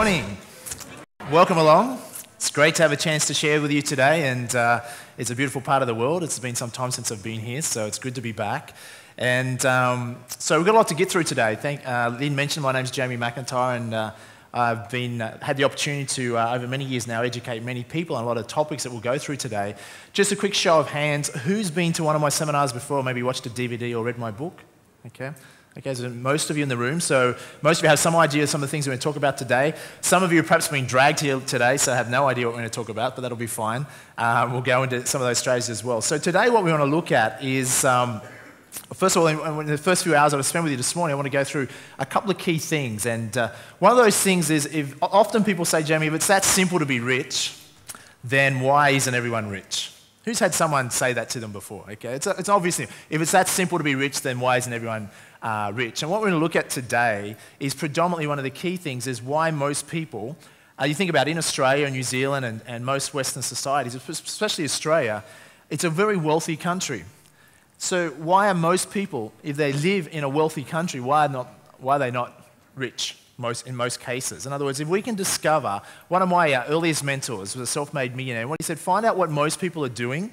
morning. Welcome along. It's great to have a chance to share with you today, and it's a beautiful part of the world. It's been some time since I've been here, so it's good to be back. And so we've got a lot to get through today. Lynn mentioned my name's Jamie McIntyre, and I've had the opportunity to, over many years now, educate many people on a lot of topics that we'll go through today. Just a quick show of hands. Who's been to one of my seminars before, maybe watched a DVD or read my book? Okay, so most of you in the room, so most of you have some idea of some of the things we're going to talk about today. Some of you have perhaps been dragged here today, so have no idea what we're going to talk about, but that'll be fine. We'll go into some of those strategies as well. So today what we want to look at is, first of all, in the first few hours I've spent with you this morning, I want to go through a couple of key things. And one of those things is, often people say, Jamie, if it's that simple to be rich, then why isn't everyone rich? Who's had someone say that to them before? Okay, it's obviously, if it's that simple to be rich, then why isn't everyone rich? And what we're going to look at today is predominantly one of the key things is why most people, you think about in Australia and New Zealand and most Western societies, especially Australia, it's a very wealthy country. So why are most people, if they live in a wealthy country, why are they not rich in most cases? In other words, if we can discover, one of my earliest mentors was a self-made millionaire, and he said, find out what most people are doing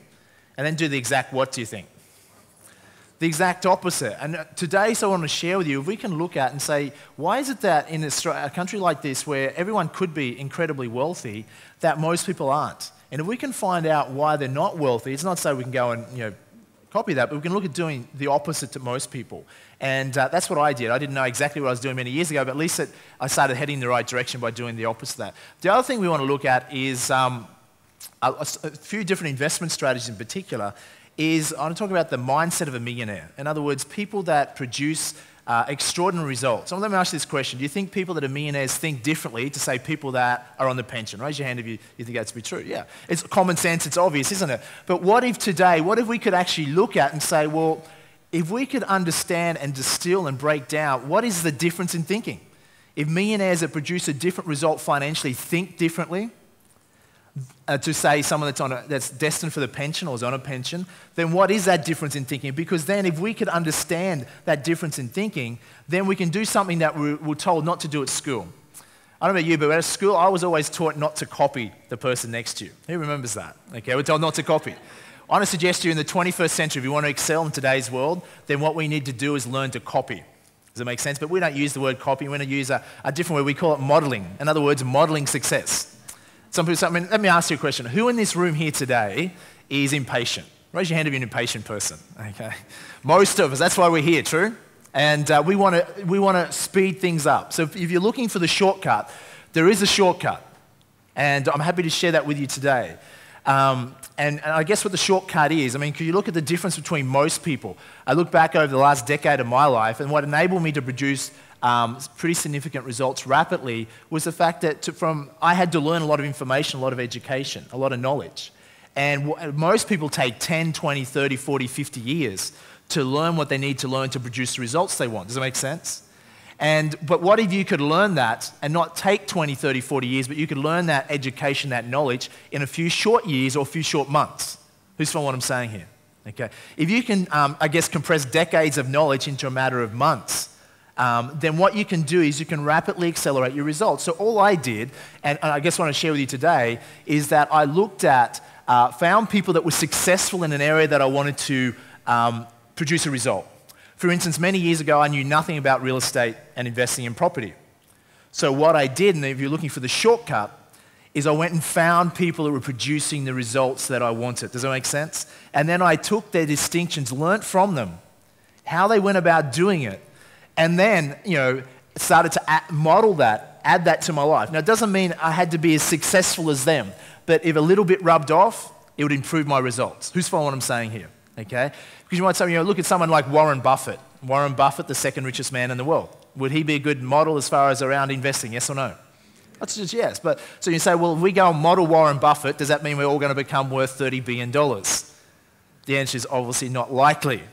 and then do the exact what do you think? The exact opposite. And today, so I want to share with you, if we can look at and say, why is it that in Australia, a country like this where everyone could be incredibly wealthy, that most people aren't? And if we can find out why they're not wealthy, it's not so we can go and copy that, but we can look at doing the opposite to most people. And that's what I did. I didn't know exactly what I was doing many years ago, but at least I started heading in the right direction by doing the opposite of that. The other thing we want to look at is a few different investment strategies in particular. I want to talk about the mindset of a millionaire. In other words, people that produce extraordinary results. So let me ask you this question. Do you think people that are millionaires think differently to, say, people that are on the pension? Raise your hand if you think that to be true. Yeah. It's common sense. It's obvious, isn't it? But what if we could actually look at and say, well, if we could understand and distill and break down, what is the difference in thinking? If millionaires that produce a different result financially think differently, to say someone that's destined for the pension or is on a pension, then what is that difference in thinking? Because then if we could understand that difference in thinking, then we can do something that we're told not to do at school. I don't know about you, but at school I was always taught not to copy the person next to you. Who remembers that? Okay, we're told not to copy. I want to suggest to you in the 21st century, if you want to excel in today's world, then what we need to do is learn to copy. Does that make sense? But we don't use the word copy. We're going to use a different word. We call it modeling. In other words, modeling success. Let me ask you a question. Who in this room here today is impatient? Raise your hand if you're an impatient person. Okay, most of us. That's why we're here. True. And we want to speed things up. So if you're looking for the shortcut, there is a shortcut, and I'm happy to share that with you today. And I guess what the shortcut is, can you look at the difference between most people? I look back over the last decade of my life, and what enabled me to produce pretty significant results rapidly was the fact that I had to learn a lot of information, a lot of education, a lot of knowledge. And most people take 10, 20, 30, 40, 50 years to learn what they need to learn to produce the results they want. Does that make sense? But what if you could learn that and not take 20, 30, 40 years, but you could learn that education, that knowledge in a few short years or a few short months? Who's following what I'm saying here? Okay. If you can, compress decades of knowledge into a matter of months, then what you can do is you can rapidly accelerate your results. So all I did, and I guess what I want to share with you today, is that I looked at, found people that were successful in an area that I wanted to produce a result. For instance, many years ago, I knew nothing about real estate and investing in property. So what I did, and if you're looking for the shortcut, is I went and found people that were producing the results that I wanted. Does that make sense? And then I took their distinctions, learnt from them, how they went about doing it, and then, started to model that, add that to my life. Now, it doesn't mean I had to be as successful as them, but if a little bit rubbed off, it would improve my results. Who's following what I'm saying here? Okay? Because you might say, look at someone like Warren Buffett. Warren Buffett, the second richest man in the world. Would he be a good model as far as around investing, yes or no? That's just yes. But so you say, well, if we go and model Warren Buffett, does that mean we're all going to become worth $30 billion? The answer is obviously not likely.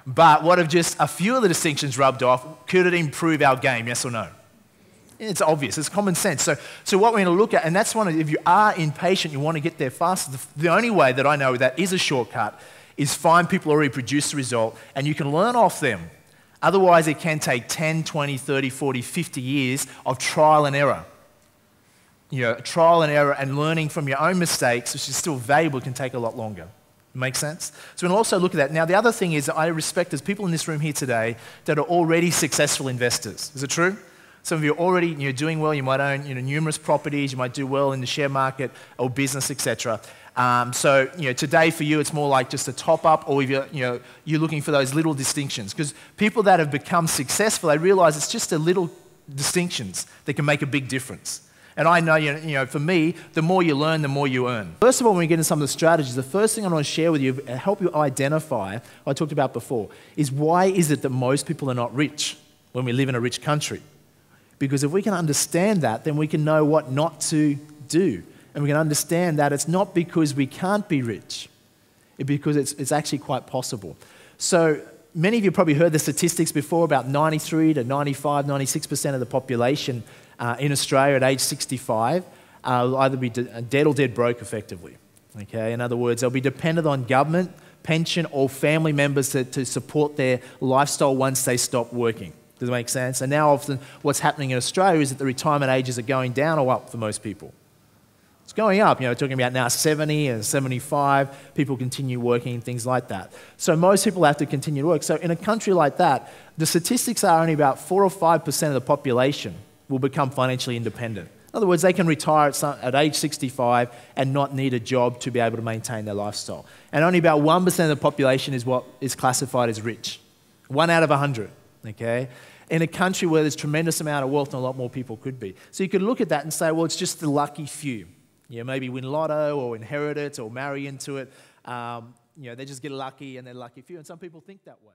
But what if just a few of the distinctions rubbed off, could it improve our game, yes or no? It's obvious, it's common sense. So what we're going to look at, and that's one of, if you are impatient, you want to get there fast, the only way that I know that is a shortcut is find people who already produce the result, and you can learn off them. Otherwise, it can take 10, 20, 30, 40, 50 years of trial and error. trial and error and learning from your own mistakes, which is still valuable, can take a lot longer. Make sense? So we'll also look at that. Now, the other thing is I respect there's people in this room here today that are already successful investors. Is it true? Some of you are already doing well. You might own numerous properties. You might do well in the share market or business, etc. So today for you, it's more like just a top up, or if you're looking for those little distinctions. Because people that have become successful, they realize it's just the little distinctions that can make a big difference. And I know, for me, the more you learn, the more you earn. First of all, when we get into some of the strategies, the first thing I want to share with you, help you identify, what I talked about before, is why is it that most people are not rich when we live in a rich country? Because if we can understand that, then we can know what not to do. And we can understand that it's not because we can't be rich, it's because it's actually quite possible. So many of you probably heard the statistics before about 93 to 95, 96% of the population in Australia at age 65 will either be dead or dead broke effectively. Okay? In other words, they'll be dependent on government, pension, or family members to support their lifestyle once they stop working. Does that make sense? And now often what's happening in Australia is that the retirement ages are going down or up for most people. It's going up, talking about now 70 and 75, people continue working, things like that. So most people have to continue to work. So in a country like that, the statistics are only about 4 or 5% of the population will become financially independent. In other words, they can retire at age 65 and not need a job to be able to maintain their lifestyle. And only about 1% of the population is what is classified as rich. 1 out of 100, okay? In a country where there's tremendous amount of wealth and a lot more people could be. So you could look at that and say, well, it's just the lucky few. Maybe win lotto or inherit it or marry into it. They just get lucky and they're lucky few. And some people think that way.